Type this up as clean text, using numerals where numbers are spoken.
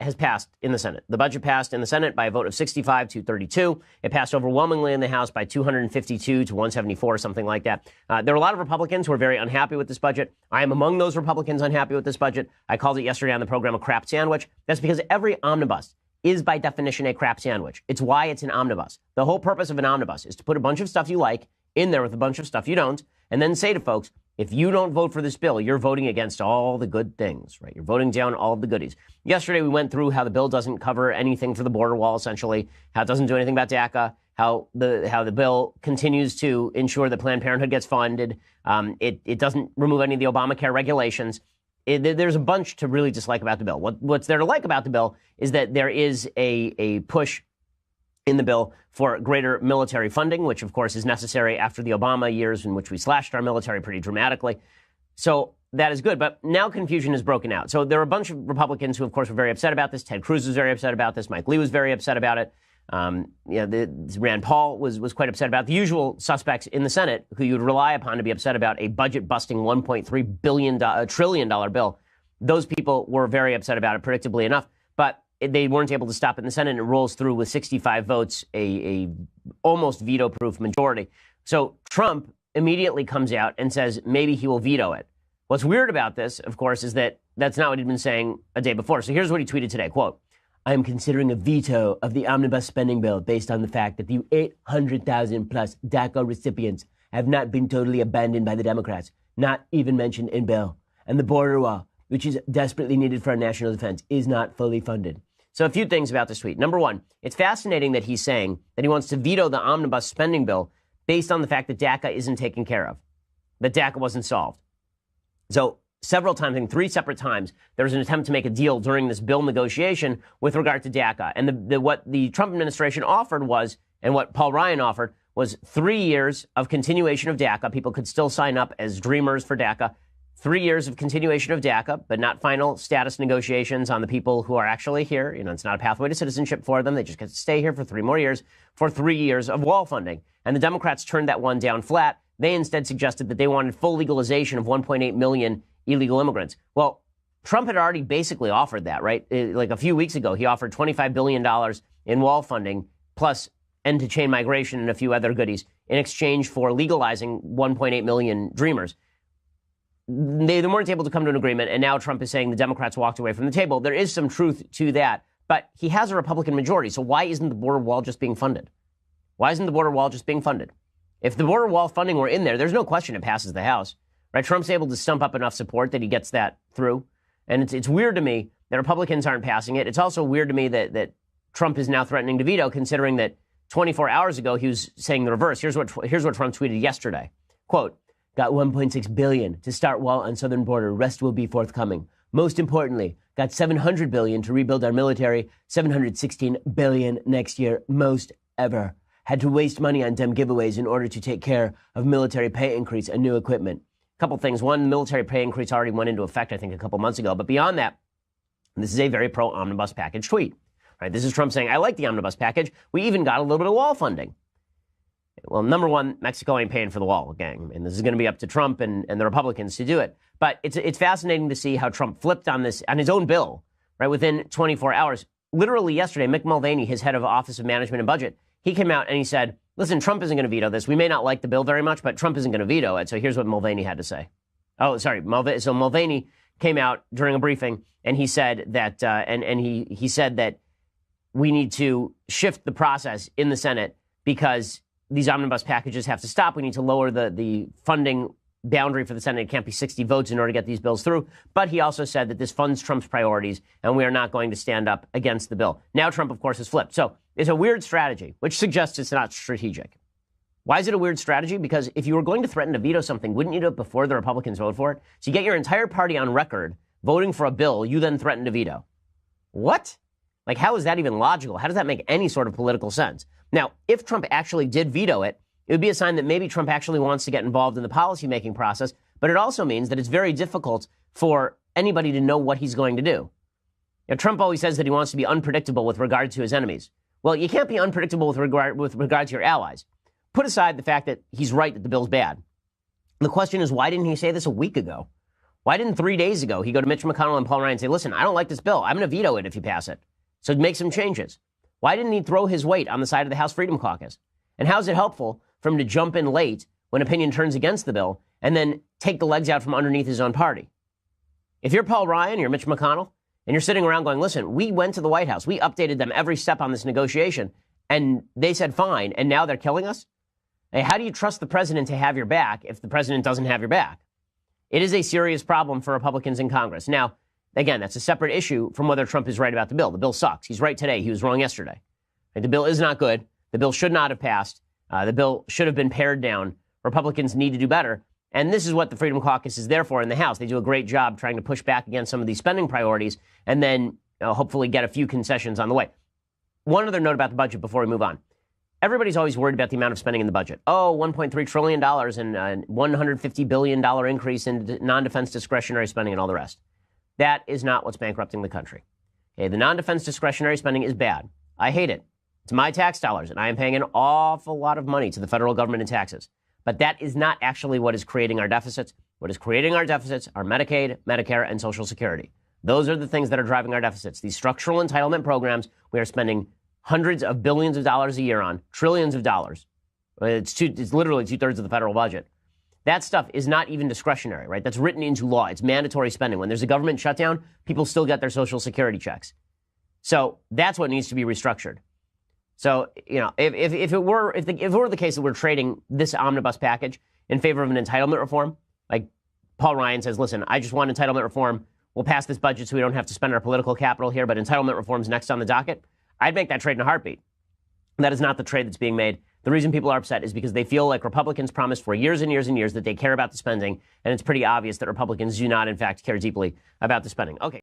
has passed in the Senate. The budget passed in the Senate by a vote of 65 to 32. It passed overwhelmingly in the House by 252 to 174, something like that. There are a lot of Republicans who are very unhappy with this budget. I am among those Republicans unhappy with this budget. I called it yesterday on the program a crap sandwich. That's because every omnibus is by definition a crap sandwich. It's why it's an omnibus. The whole purpose of an omnibus is to put a bunch of stuff you like in there with a bunch of stuff you don't, and then say to folks, if you don't vote for this bill, you're voting against all the good things, right? You're voting down all of the goodies. Yesterday, we went through how the bill doesn't cover anything for the border wall, essentially, how it doesn't do anything about DACA, how the bill continues to ensure that Planned Parenthood gets funded. It doesn't remove any of the Obamacare regulations. There's a bunch to really dislike about the bill. What's there to like about the bill is that there is a push in the bill for greater military funding, which, of course, is necessary after the Obama years in which we slashed our military pretty dramatically. So that is good. But now confusion has broken out. So there are a bunch of Republicans who, of course, were very upset about this. Ted Cruz was very upset about this. Mike Lee was very upset about it. Rand Paul was quite upset about it. The usual suspects in the Senate who you would rely upon to be upset about a budget-busting $1.3 trillion bill. Those people were very upset about it, predictably enough. But they weren't able to stop it in the Senate, and it rolls through with 65 votes, a almost veto-proof majority. So Trump immediately comes out and says maybe he will veto it. What's weird about this, of course, is that that's not what he'd been saying a day before. So here's what he tweeted today, quote, I am considering a veto of the omnibus spending bill based on the fact that the 800,000 plus DACA recipients have not been totally abandoned by the Democrats, not even mentioned in bill. And the border wall, which is desperately needed for our national defense, is not fully funded. So a few things about this tweet. Number one, it's fascinating that he's saying that he wants to veto the omnibus spending bill based on the fact that DACA isn't taken care of, that DACA wasn't solved. So several times, I think 3 separate times, there was an attempt to make a deal during this bill negotiation with regard to DACA. And what the Trump administration offered was, and what Paul Ryan offered, was 3 years of continuation of DACA. People could still sign up as dreamers for DACA. 3 years of continuation of DACA, but not final status negotiations on the people who are actually here. You know, it's not a pathway to citizenship for them. They just get to stay here for 3 more years for 3 years of wall funding. And the Democrats turned that one down flat. They instead suggested that they wanted full legalization of 1.8 million illegal immigrants. Well, Trump had already basically offered that, right? Like a few weeks ago, he offered $25 billion in wall funding, plus end to chain migration and a few other goodies in exchange for legalizing 1.8 million dreamers. They weren't able to come to an agreement, and now Trump is saying the Democrats walked away from the table. There is some truth to that, but he has a Republican majority, so why isn't the border wall just being funded? Why isn't the border wall just being funded? If the border wall funding were in there, there's no question it passes the House, right? Trump's able to stump up enough support that he gets that through, and it's weird to me that Republicans aren't passing it. It's also weird to me that Trump is now threatening to veto, considering that 24 hours ago he was saying the reverse. Here's what Trump tweeted yesterday. Quote, got $1.6 billion to start wall on southern border. Rest will be forthcoming. Most importantly, got $700 billion to rebuild our military. $716 billion next year, most ever. Had to waste money on dumb giveaways in order to take care of military pay increase and new equipment. A couple things. One, military pay increase already went into effect, I think, a couple months ago. But beyond that, this is a very pro-omnibus package tweet. Right? This is Trump saying, I like the omnibus package. We even got a little bit of wall funding. Well, number one, Mexico ain't paying for the wall, gang. And this is going to be up to Trump and the Republicans to do it. But it's fascinating to see how Trump flipped on this, on his own bill, right, within 24 hours. Literally yesterday, Mick Mulvaney, his head of Office of Management and Budget, he came out and he said, listen, Trump isn't going to veto this. We may not like the bill very much, but Trump isn't going to veto it. So here's what Mulvaney had to say. Oh, sorry. So Mulvaney came out during a briefing and he said that, he said that we need to shift the process in the Senate because these omnibus packages have to stop. We need to lower the funding boundary for the Senate. It can't be 60 votes in order to get these bills through. But he also said that this funds Trump's priorities, and we are not going to stand up against the bill. Now Trump, of course, has flipped. So it's a weird strategy, which suggests it's not strategic. Why is it a weird strategy? Because if you were going to threaten to veto something, wouldn't you do it before the Republicans vote for it? So you get your entire party on record voting for a bill you then threaten to veto. What? Like, how is that even logical? How does that make any sort of political sense? Now, if Trump actually did veto it, it would be a sign that maybe Trump actually wants to get involved in the policymaking process, but it also means that it's very difficult for anybody to know what he's going to do. Now, Trump always says that he wants to be unpredictable with regard to his enemies. Well, you can't be unpredictable with regard to your allies. Put aside the fact that he's right that the bill's bad. The question is, why didn't he say this a week ago? Why didn't 3 days ago he go to Mitch McConnell and Paul Ryan and say, listen, I don't like this bill. I'm going to veto it if you pass it. So make some changes. Why didn't he throw his weight on the side of the House Freedom Caucus? And how is it helpful for him to jump in late when opinion turns against the bill and then take the legs out from underneath his own party? If you're Paul Ryan, you're Mitch McConnell, and you're sitting around going, listen, we went to the White House. We updated them every step on this negotiation, and they said fine, and now they're killing us? Hey, how do you trust the president to have your back if the president doesn't have your back? It is a serious problem for Republicans in Congress. Now, again, that's a separate issue from whether Trump is right about the bill. The bill sucks. He's right today. He was wrong yesterday. The bill is not good. The bill should not have passed. The bill should have been pared down. Republicans need to do better. And this is what the Freedom Caucus is there for in the House. They do a great job trying to push back against some of these spending priorities and then hopefully get a few concessions on the way. One other note about the budget before we move on. Everybody's always worried about the amount of spending in the budget. Oh, $1.3 trillion and a $150 billion increase in non-defense discretionary spending and all the rest. That is not what's bankrupting the country. Okay, the non-defense discretionary spending is bad. I hate it. It's my tax dollars, and I am paying an awful lot of money to the federal government in taxes. But that is not actually what is creating our deficits. What is creating our deficits are Medicaid, Medicare, and Social Security. Those are the things that are driving our deficits. These structural entitlement programs we are spending hundreds of billions of dollars a year on, trillions of dollars. It's literally 2/3 of the federal budget. That stuff is not even discretionary, right? That's written into law. It's mandatory spending. When there's a government shutdown, people still get their Social Security checks. So that's what needs to be restructured. So, if it were the case that we're trading this omnibus package in favor of an entitlement reform, like Paul Ryan says, listen, I just want entitlement reform. We'll pass this budget so we don't have to spend our political capital here, but entitlement reform's next on the docket. I'd make that trade in a heartbeat. That is not the trade that's being made. The reason people are upset is because they feel like Republicans promised for years and years and years that they care about the spending, and it's pretty obvious that Republicans do not, in fact, care deeply about the spending. Okay.